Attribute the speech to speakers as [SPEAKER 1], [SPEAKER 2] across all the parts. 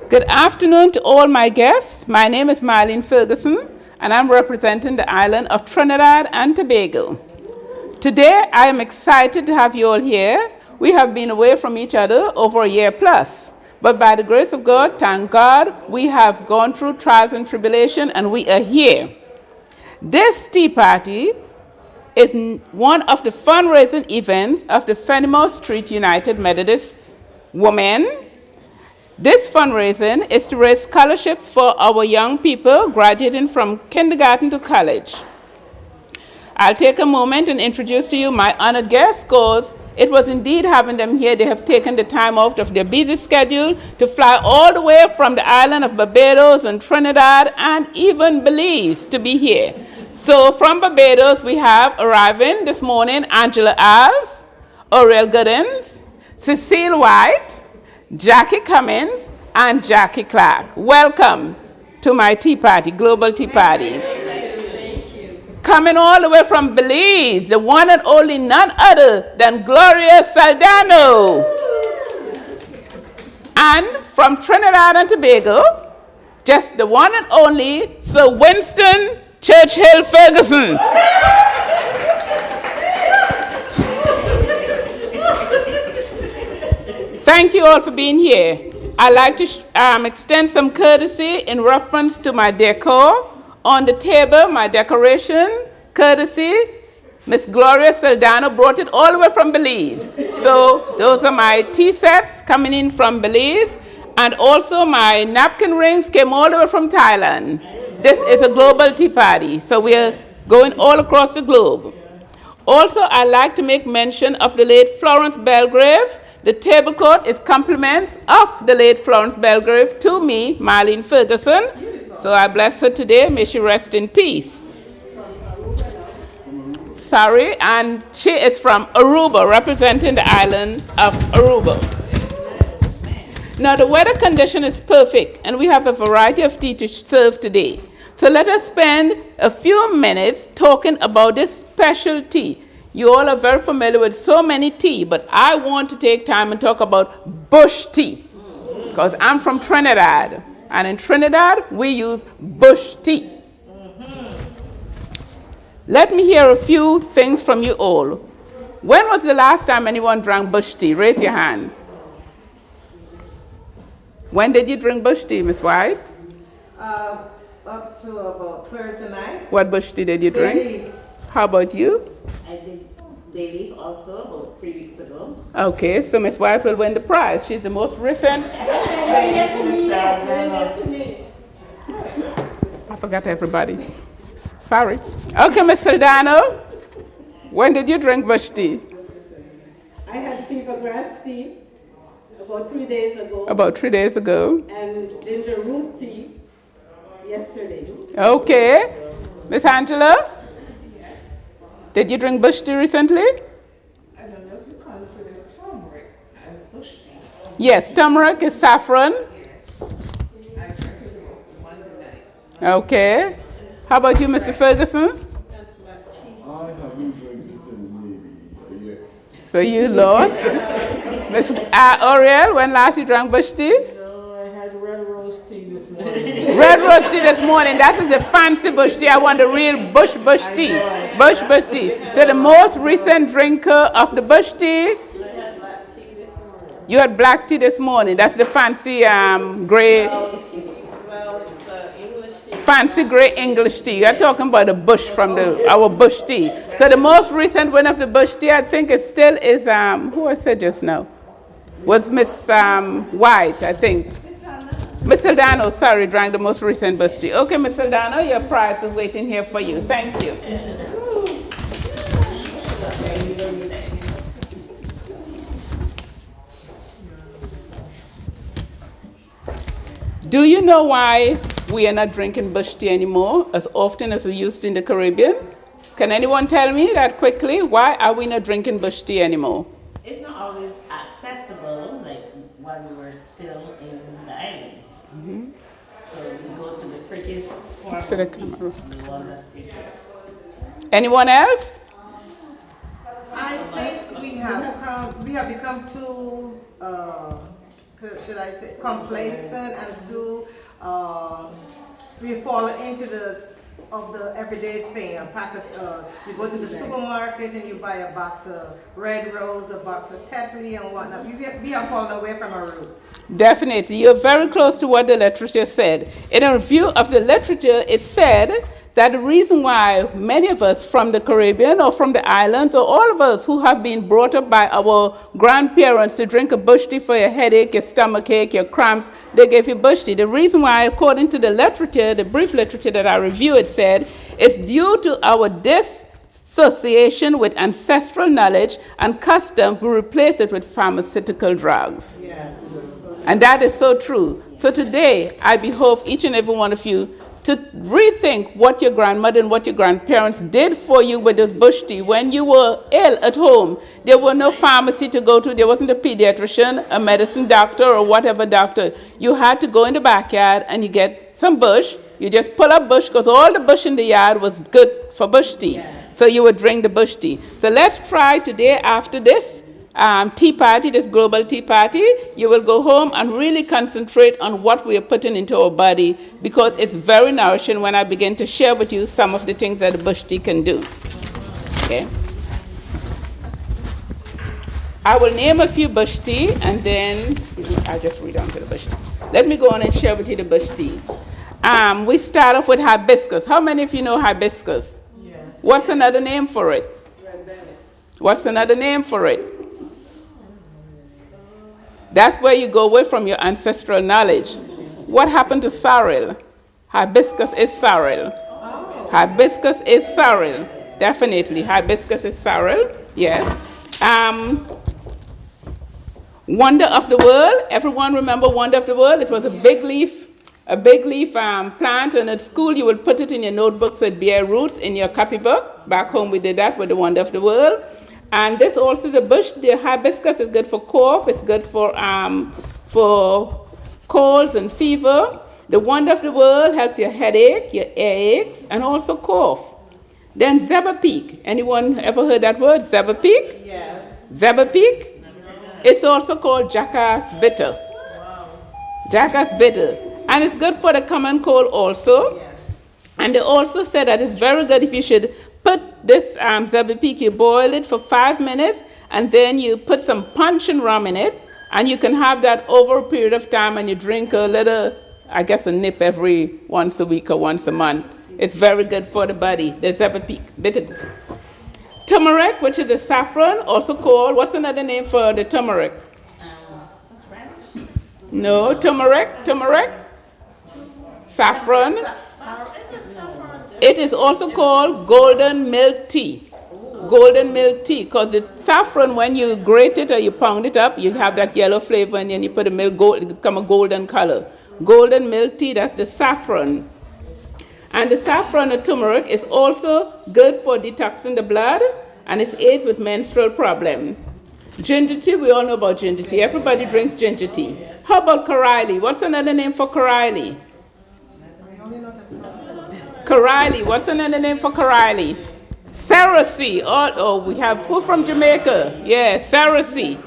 [SPEAKER 1] Good afternoon to all my guests. My name is Marlene Ferguson, and I'm representing the island of Trinidad and Tobago. Today, I am excited to have you all here. We have been away from each other over a year plus, but by the grace of God, thank God, we have gone through trials and tribulation, and we are here. This tea party is one of the fundraising events of the Fenimore Street United Methodist Women. This fundraising is to raise scholarships for our young people graduating from kindergarten to college. I'll take a moment and introduce to you my honored guests, because it was indeed having them here. They have taken the time out of their busy schedule to fly all the way from the island of Barbados and Trinidad and even Belize to be here. So from Barbados, we have arriving this morning Angela Alves, Oriel Goodens, Cecile White, Jackie Cummins, and Jackie Clark. Welcome to my tea party, Global Tea Party.
[SPEAKER 2] Thank you.
[SPEAKER 1] Coming all the way from Belize, the one and only none other than Gloria Saldano. And from Trinidad and Tobago, just the one and only Sir Winston Churchill Ferguson. Thank you all for being here. I'd like to extend some courtesy in reference to my decor. On the table, my decoration, courtesy, Miss Gloria Saldano brought it all the way from Belize. So those are my tea sets coming in from Belize. And also my napkin rings came all the way from Thailand. This is a global tea party, so we're going all across the globe. Also, I'd like to make mention of the late Florence Belgrave. The tablecloth is compliments of the late Florence Belgrave to me, Marlene Ferguson. So I bless her today. May she rest in peace. Sorry, and she is from Aruba, representing the island of Aruba. Now, the weather condition is perfect, and we have a variety of tea to serve today. So let us spend a few minutes talking about this special tea. You all are very familiar with so many tea, but I want to take time and talk about bush tea, because I'm from Trinidad, and in Trinidad, we use bush tea. Let me hear a few things from you all. When was the last time anyone drank bush tea? Raise your hands. When did you drink bush tea, Miss White?
[SPEAKER 3] Up to about Thursday night.
[SPEAKER 1] What bush tea did you drink?
[SPEAKER 3] Day leaf.
[SPEAKER 1] How about you?
[SPEAKER 2] I did day leaf also about 3 weeks ago.
[SPEAKER 1] Okay, so Miss White will win the prize. She's the most recent. I forgot everybody. Sorry. Okay, Miss Saldano, when did you drink bush tea?
[SPEAKER 4] I had fever grass tea about 3 days ago.
[SPEAKER 1] About 3 days ago.
[SPEAKER 4] And ginger root tea yesterday.
[SPEAKER 1] Okay. Miss Angela?
[SPEAKER 5] Yes.
[SPEAKER 1] Did you drink bush tea recently?
[SPEAKER 5] I don't know if you consider turmeric as bush tea.
[SPEAKER 1] Yes, turmeric is saffron.
[SPEAKER 5] Yes. I drank it about Monday night.
[SPEAKER 1] Okay. How about you, Mr. Ferguson?
[SPEAKER 6] I haven't drank it in maybe a year.
[SPEAKER 1] So you lost. Miss Oriel, when last you drank bush tea?
[SPEAKER 4] No, I had red rose tea this morning.
[SPEAKER 1] Red rose tea this morning. That is a fancy bush tea. I want the real bush tea. Bush tea. So the most recent drinker of the bush tea. You had black tea this morning. That's the fancy gray.
[SPEAKER 2] Well, it's English tea.
[SPEAKER 1] Fancy gray English tea. You're talking about the bush from our bush tea. So the most recent one of the bush tea, I think, is who I said just now, was Miss White, I think. Miss Saldano, sorry, drank the most recent bush tea. Okay, Miss Saldano, your prize is waiting here for you. Thank you. Do you know why we are not drinking bush tea anymore as often as we used in the Caribbean? Can anyone tell me that quickly? Why are we not drinking bush tea anymore?
[SPEAKER 2] It's not always accessible, like when we were still in the islands. Mm-hmm. So we go to the prettiest form of teas, the one that's preferred.
[SPEAKER 1] Anyone else?
[SPEAKER 3] I think we have become too should I say, complacent and so we fall into the everyday thing. A packet, you go to the supermarket and you buy a box of Red Rose, a box of Tetley and whatnot. We have fallen away from our roots.
[SPEAKER 1] Definitely. You're very close to what the literature said. In a review of the literature, it said that the reason why many of us from the Caribbean or from the islands, or all of us who have been brought up by our grandparents to drink a bush tea for your headache, your stomach ache, your cramps, they gave you bush tea. The reason why, according to the literature, the brief literature that I reviewed, it said, it's due to our disassociation with ancestral knowledge and custom, we replace it with pharmaceutical drugs.
[SPEAKER 3] Yes.
[SPEAKER 1] And that is so true. So today, I behoove each and every one of you to rethink what your grandmother and what your grandparents did for you with this bush tea. When you were ill at home, there was no pharmacy to go to. There wasn't a pediatrician, a medicine doctor, or whatever doctor. You had to go in the backyard and you get some bush. You just pull up bush because all the bush in the yard was good for bush tea. Yes. So you would drink the bush tea. So let's try today after this tea party, this global tea party, you will go home and really concentrate on what we are putting into our body, because it's very nourishing when I begin to share with you some of the things that the bush tea can do. Okay. I will name a few bush tea and then I'll just read on to the bush tea. Let me go on and share with you the bush tea. We start off with hibiscus. How many of you know hibiscus? Yes. What's another name for it?
[SPEAKER 3] Red belly.
[SPEAKER 1] What's another name for it? That's where you go away from your ancestral knowledge. What happened to sorrel? Hibiscus is sorrel. Oh. Hibiscus is sorrel. Definitely. Hibiscus is sorrel. Yes. Wonder of the world. Everyone remember Wonder of the world? It was a big leaf plant, and at school you would put it in your notebook so it bear roots in your copybook. Back home we did that with the Wonder of the world. And this also, the hibiscus is good for cough. It's good for colds and fever. The Wonder of the world helps your headache, your earaches, and also cough. Then zebapeak. Anyone ever heard that word, zebapeak?
[SPEAKER 3] Yes.
[SPEAKER 1] Zebapeak. It's also called jackass bitter. Wow. Jackass bitter. And it's good for the common cold also. Yes. And they also said that it's very good if you should put this zebapeak, you boil it for 5 minutes, and then you put some punch and rum in it, and you can have that over a period of time, and you drink a little, I guess a nip every once a week or once a month. It's very good for the body, the zebapeak. Bitter. Turmeric, which is the saffron, also called, what's another name for the turmeric?
[SPEAKER 2] Radish?
[SPEAKER 1] No, turmeric. Saffron. It is also called golden milk tea. Golden milk tea, because the saffron, when you grate it or you pound it up, you have that yellow flavor, and then you put the milk, it become a golden color. Golden milk tea, that's the saffron. And the saffron or turmeric is also good for detoxing the blood, and it aids with menstrual problem. Ginger tea, we all know about ginger tea. Everybody drinks ginger tea. How about Karaili? What's another name for Karaili? Karaili, what's another name for Karaili? Cerasee. Oh, we have who from Jamaica? Yes, Cerasee.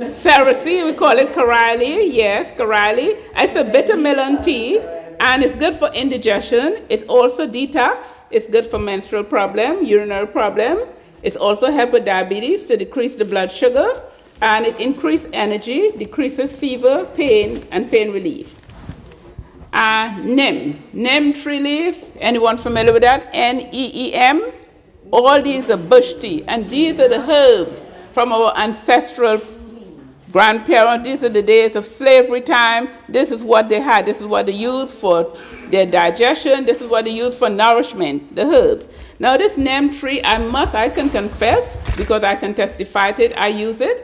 [SPEAKER 1] Cerasee, we call it Karaili. Yes, Karaili. It's a bitter melon tea, and it's good for indigestion. It's also detox. It's good for menstrual problem, urinary problem. It's also help with diabetes to decrease the blood sugar, and it increases energy, decreases fever, pain, and pain relief. Neem tree leaves. Anyone familiar with that? Neem. All these are bush tea, and these are the herbs from our ancestral grandparents. These are the days of slavery time. This is what they had. This is what they used for their digestion. This is what they used for nourishment, the herbs. Now this neem tree, I can confess, because I can testify to it. I use it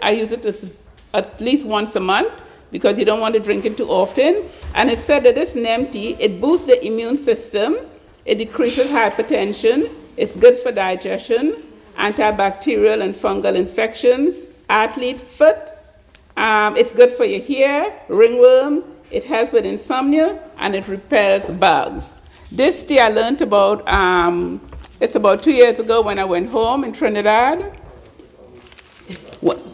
[SPEAKER 1] at least once a month, because you don't want to drink it too often. And it said that this neem tea, it boosts the immune system, it decreases hypertension, it's good for digestion, antibacterial and fungal infection, athlete foot, it's good for your hair, ringworm, it helps with insomnia, and it repels bugs. This tea I learned about, it's about 2 years ago when I went home in Trinidad.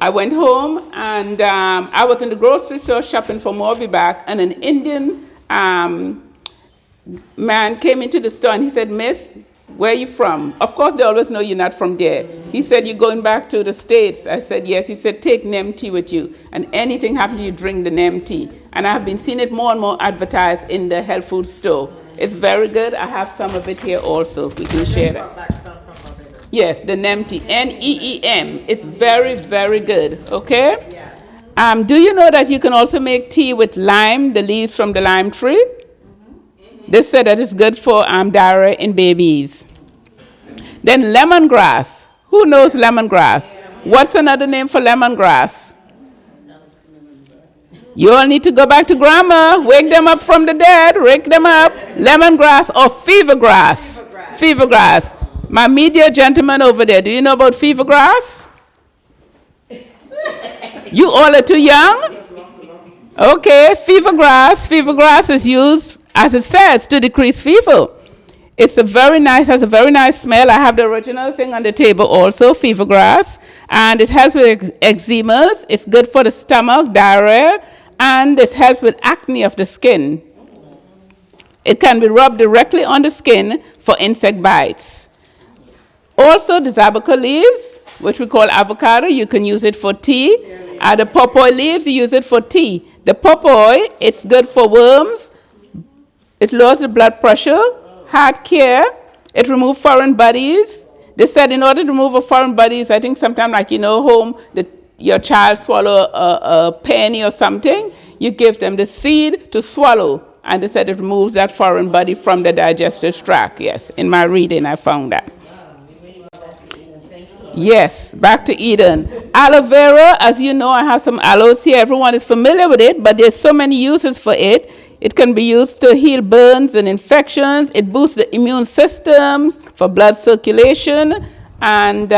[SPEAKER 1] I went home and I was in the grocery store shopping for Morby back, and an Indian man came into the store and he said, "Miss, where are you from?" Of course, they always know you're not from there. He said, "You're going back to the States?" I said, "Yes." He said, "Take neem tea with you, and anything happens, you drink the neem tea." And I have been seeing it more and more advertised in the health food store. It's very good. I have some of it here also. We can share that. Yes, the neem tea, Neem. It's very, very good, okay?
[SPEAKER 3] Yes.
[SPEAKER 1] Do you know that you can also make tea with lime, the leaves from the lime tree? They said that it's good for diarrhea in babies. Then lemongrass. Who knows lemongrass? What's another name for lemongrass? You all need to go back to grandma. Wake them up from the dead. Wake them up. Lemongrass or fever grass. Fever grass. My media gentleman over there, do you know about fever grass? You all are too young? Okay, fever grass. Fever grass is used, as it says, to decrease fever. It's has a very nice smell. I have the original thing on the table also, fever grass. And it helps with eczemas. It's good for the stomach, diarrhea. And it helps with acne of the skin. It can be rubbed directly on the skin for insect bites. Also, the zabuka leaves, which we call avocado, you can use it for tea. The papaw leaves, you use it for tea. The papaw, it's good for worms. It lowers the blood pressure, heart care. It removes foreign bodies. They said in order to remove a foreign bodies, I think sometimes like home, your child swallow a penny or something, you give them the seed to swallow. And they said it removes that foreign body from the digestive tract. Yes, in my reading I found that. Yes, back to Eden. Aloe Vera, as you know, I have some aloes here. Everyone is familiar with it, but there's so many uses for it. It can be used to heal burns and infections. It boosts the immune system for blood circulation. And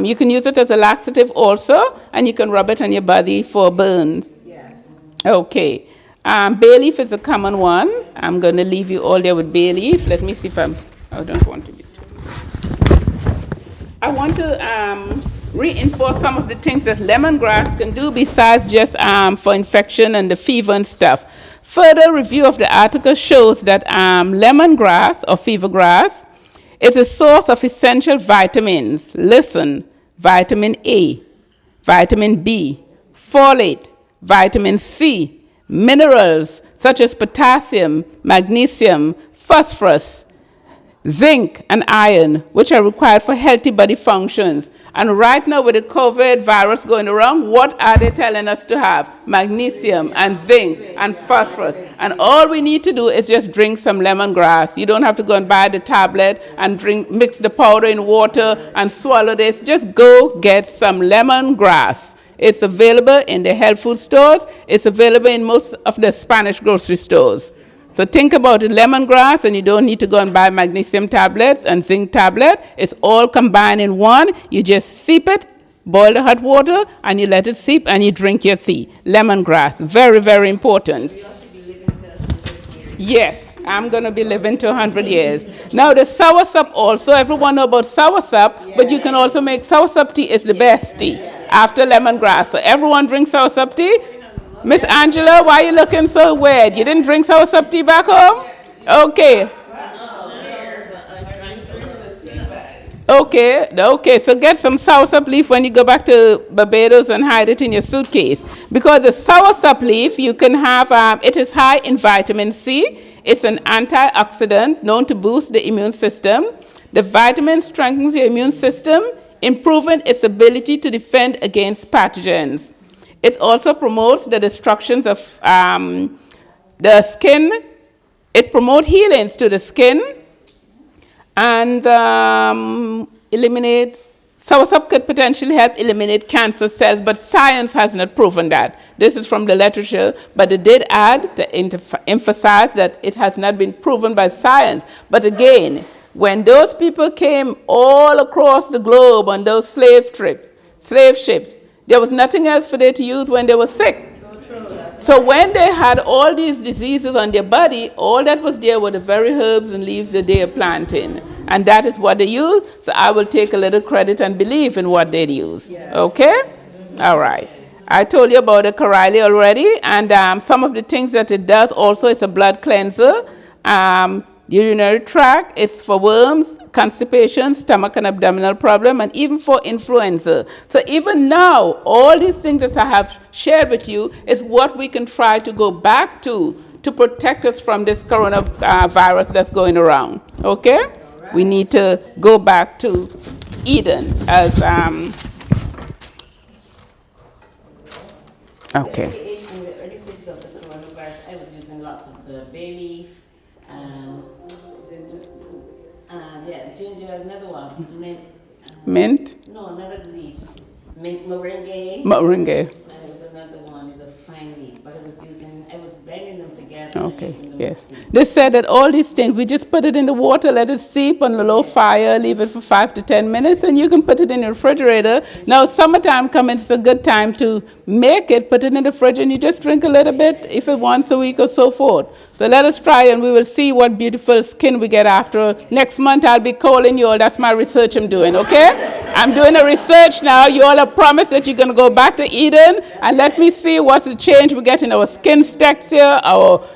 [SPEAKER 1] you can use it as a laxative also, and you can rub it on your body for burns.
[SPEAKER 3] Yes.
[SPEAKER 1] Okay. Bay leaf is a common one. I'm going to leave you all there with bay leaf. Let me see if I don't want to be. I want to reinforce some of the things that lemongrass can do besides just for infection and the fever and stuff. Further review of the article shows that lemongrass or fever grass is a source of essential vitamins. Listen, vitamin A, vitamin B, folate, vitamin C, minerals such as potassium, magnesium, phosphorus, zinc, and iron, which are required for healthy body functions. And right now with the COVID virus going around, what are they telling us to have? Magnesium and zinc and phosphorus. And all we need to do is just drink some lemongrass. You don't have to go and buy the tablet and mix the powder in water and swallow this. Just go get some lemongrass. It's available in the health food stores. It's available in most of the Spanish grocery stores. So think about it, lemongrass, and you don't need to go and buy magnesium tablets and zinc tablet. It's all combined in one. You just sip it, boil the hot water, and you let it sip, and you drink your tea. Lemongrass, very, very important. Yes, I'm going to be living to 100 years. Now, the soursop also, everyone know about soursop, but you can also make soursop tea is the best tea after lemongrass. So everyone drink soursop tea. Miss Angela, why are you looking so weird? You didn't drink soursop tea back home? Okay. Okay, so get some soursop leaf when you go back to Barbados and hide it in your suitcase. Because the soursop leaf, you can have, it is high in vitamin C. It's an antioxidant known to boost the immune system. The vitamin strengthens your immune system, improving its ability to defend against pathogens. It also promotes the destructions of the skin. It promotes healings to the skin and soursop could potentially help eliminate cancer cells, but science has not proven that. This is from the literature, but it did add to emphasize that it has not been proven by science. But again, when those people came all across the globe on those slave ships, there was nothing else for them to use when they were sick. So when they had all these diseases on their body, all that was there were the very herbs and leaves that they are planting. And that is what they use. So I will take a little credit and believe in what they use. Yes. Okay? All right. I told you about the Corally already, and some of the things that it does also, it's a blood cleanser. Urinary tract, it's for worms, constipation, stomach and abdominal problem, and even for influenza. So even now, all these things that I have shared with you is what we can try to go back to protect us from this coronavirus that's going around. Okay? Right. We need to go back to Eden as okay.
[SPEAKER 2] In the early stages of the coronavirus, I was using lots of the bay leaf, ginger, another one,
[SPEAKER 1] mint.
[SPEAKER 2] No, another leaf, mint moringa.
[SPEAKER 1] Moringa.
[SPEAKER 2] And it was another one, is a fine leaf, but I was blending them together.
[SPEAKER 1] Okay, yes. They said that all these things, we just put it in the water, let it steep on the low fire, leave it for 5 to 10 minutes, and you can put it in your refrigerator. Now, summertime coming, it's a good time to make it, put it in the fridge, and you just drink a little bit, if it once a week or so forth. So let us try, and we will see what beautiful skin we get after. Next month, I'll be calling you all. That's my research I'm doing, okay? I'm doing a research now. You all have promised that you're going to go back to Eden, and let me see what's the change we get in our skin texture, our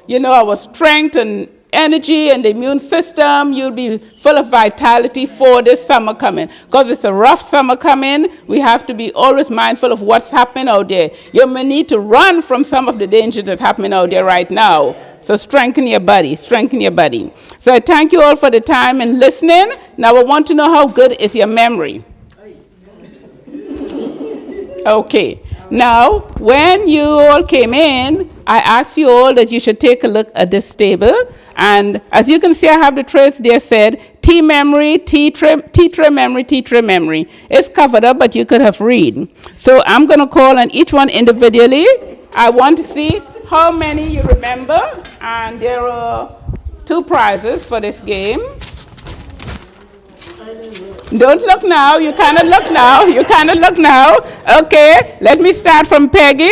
[SPEAKER 1] strength and energy and the immune system. You'll be full of vitality for this summer coming. Because it's a rough summer coming, we have to be always mindful of what's happening out there. You may need to run from some of the dangers that's happening out there right now. So strengthen your body, strengthen your body. So I thank you all for the time and listening. Now I want to know how good is your memory. Okay. Now, when you all came in, I asked you all that you should take a look at this table. And as you can see, I have the trace there said T memory, T tray memory, T tray memory. It's covered up, but you could have read. So I'm going to call on each one individually. I want to see how many you remember. And there are 2 prizes for this game. Don't look now. You cannot look now. You cannot look now. Okay, let me start from Peggy.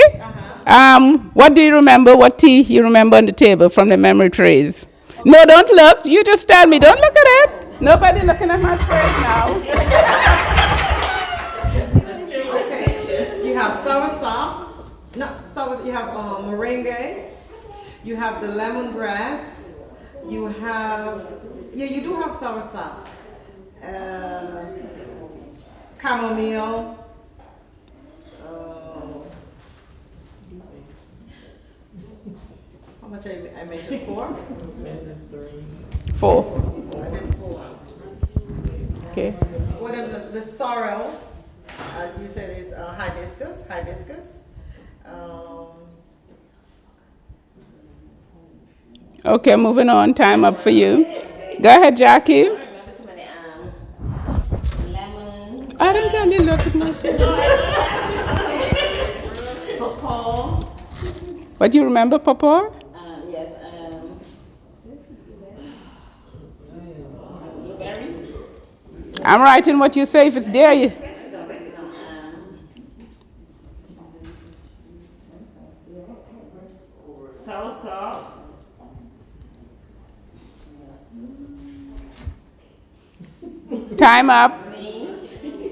[SPEAKER 1] What do you remember? What tea you remember on the table from the memory trays? No, don't look. You just tell me. Don't look at it. Nobody looking at my trays now.
[SPEAKER 3] Okay. You have soursop. You have moringa. You have the lemongrass. You have, you do have soursop. Chamomile. How much I mentioned? 4?
[SPEAKER 1] 4.
[SPEAKER 3] I did 4.
[SPEAKER 1] Okay.
[SPEAKER 3] Whatever the sorrel, as you said, is hibiscus.
[SPEAKER 1] Okay, moving on. Time up for you. Go ahead, Jackie. I didn't tell you look at my
[SPEAKER 2] Pawpaw.
[SPEAKER 1] What do you remember, Papa?
[SPEAKER 2] Yes. Blueberry.
[SPEAKER 1] I'm writing what you say. If it's there, you.
[SPEAKER 2] Soursop.
[SPEAKER 1] Time up.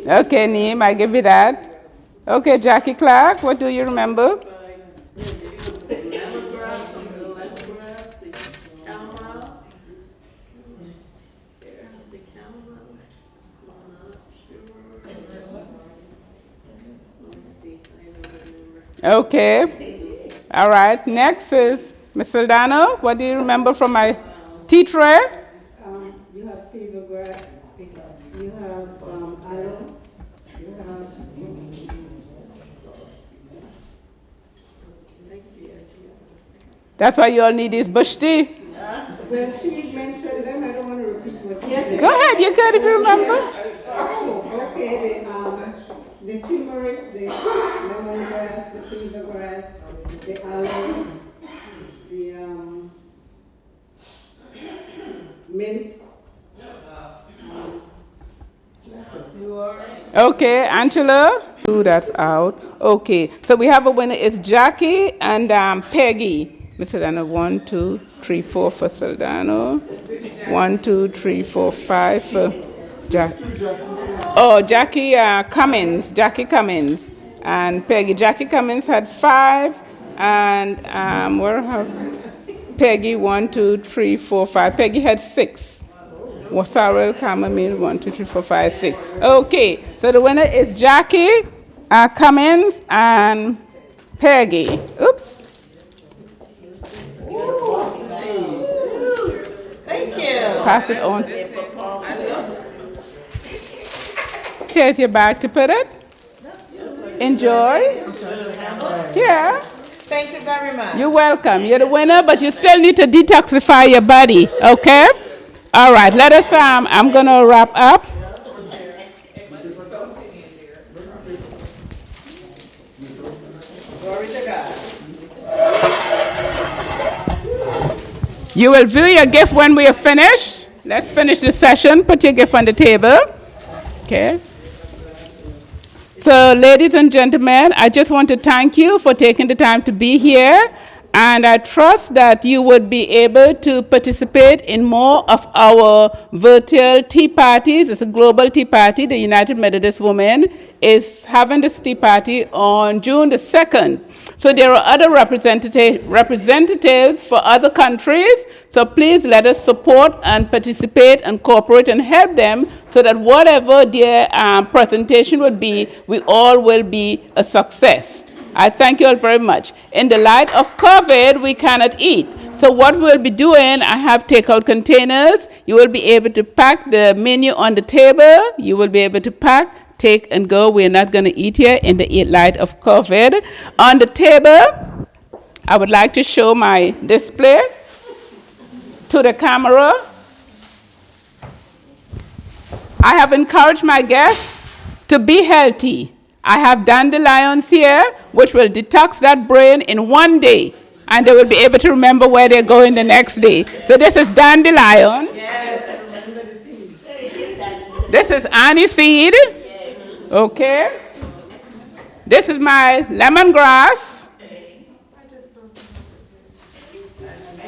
[SPEAKER 1] Okay, Neem, I give you that. Okay, Jackie Clark, what do you remember? Okay. All right. Next is Ms. Saldana. What do you remember from my tea tray?
[SPEAKER 4] You have fever grass. You have aloe. You have.
[SPEAKER 1] That's why you all need this bush tea.
[SPEAKER 4] Well, she mentioned them. I don't want to repeat what she said.
[SPEAKER 1] Go ahead. You could if you remember.
[SPEAKER 4] Oh, okay. The turmeric, the lemongrass, the fever grass, the aloe, the mint.
[SPEAKER 1] Okay, Angela. Ooh, that's out. Okay, so we have a winner. It's Jackie and Peggy. Miss Saldana, 1, 2, 3, 4 for Saldana. 1, 2, 3, 4, 5 for Jackie. Oh, Jackie Cummins. Jackie Cummins. And Jackie Cummins had 5. And where have Peggy, 1, 2, 3, 4, 5. Peggy had 6. Wasarel, Chamomile, 1, 2, 3, 4, 5, 6. Okay, so the winner is Jackie Cummins and Peggy. Oops.
[SPEAKER 3] Thank you.
[SPEAKER 1] Pass it on. Here's your bag to put it. Enjoy. Yeah.
[SPEAKER 3] Thank you very much.
[SPEAKER 1] You're welcome. You're the winner, but you still need to detoxify your body, okay? All right, let us, I'm going to wrap up.
[SPEAKER 3] Glory to God.
[SPEAKER 1] You will view your gift when we are finished. Let's finish the session. Put your gift on the table. Okay. So, ladies and gentlemen, I just want to thank you for taking the time to be here. And I trust that you would be able to participate in more of our virtual tea parties. It's a global tea party. The United Methodist Women is having this tea party on June the 2nd. So there are other representatives for other countries. So please let us support and participate and cooperate and help them so that whatever their presentation would be, we all will be a success. I thank you all very much. In the light of COVID, we cannot eat. So what we'll be doing, I have takeout containers. You will be able to pack the menu on the table. You will be able to pack, take, and go. We're not going to eat here in the light of COVID. On the table, I would like to show my display to the camera. I have encouraged my guests to be healthy. I have dandelions here, which will detox that brain in 1 day, and they will be able to remember where they're going the next day. So this is dandelion.
[SPEAKER 3] Yes.
[SPEAKER 1] This is aniseed. Okay. This is my lemongrass.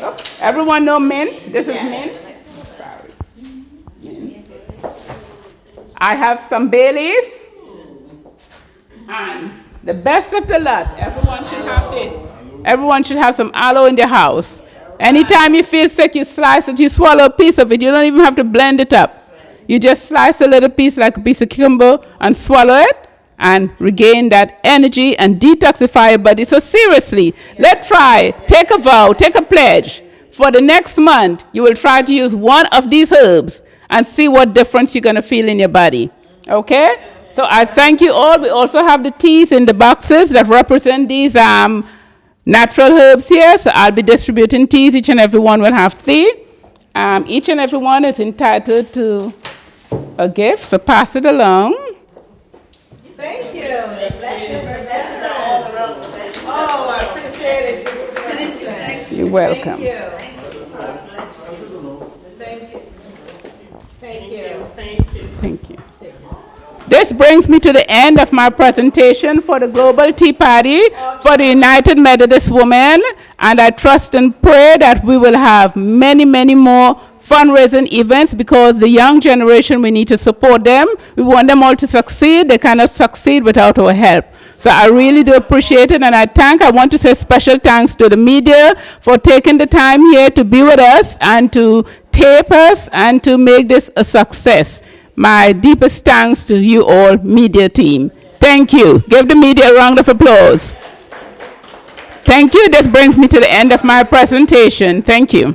[SPEAKER 1] Oh, everyone know mint? This is mint. Sorry. I have some bay leaf. And the best of the lot, everyone should have this. Everyone should have some aloe in their house. Anytime you feel sick, you slice it, you swallow a piece of it. You don't even have to blend it up. You just slice a little piece like a piece of cucumber and swallow it and regain that energy and detoxify your body. So seriously, let's try, take a vow, take a pledge. For the next month, you will try to use one of these herbs and see what difference you're going to feel in your body. Okay? So I thank you all. We also have the teas in the boxes that represent these natural herbs here. So I'll be distributing teas. Each and every one will have tea. Each and every one is entitled to a gift. So pass it along.
[SPEAKER 3] Thank you. Oh, I appreciate it, Sister Vincent.
[SPEAKER 1] You're welcome.
[SPEAKER 3] Thank you. Thank you. Thank you.
[SPEAKER 1] Thank you. This brings me to the end of my presentation for the Global Tea Party for the United Methodist Women, and I trust and pray that we will have many, many more fundraising events because the young generation, we need to support them. We want them all to succeed. They cannot succeed without our help. So I really do appreciate it, and I want to say special thanks to the media for taking the time here to be with us and to tape us and to make this a success. My deepest thanks to you all, media team. Thank you. Give the media a round of applause. Thank you. This brings me to the end of my presentation. Thank you.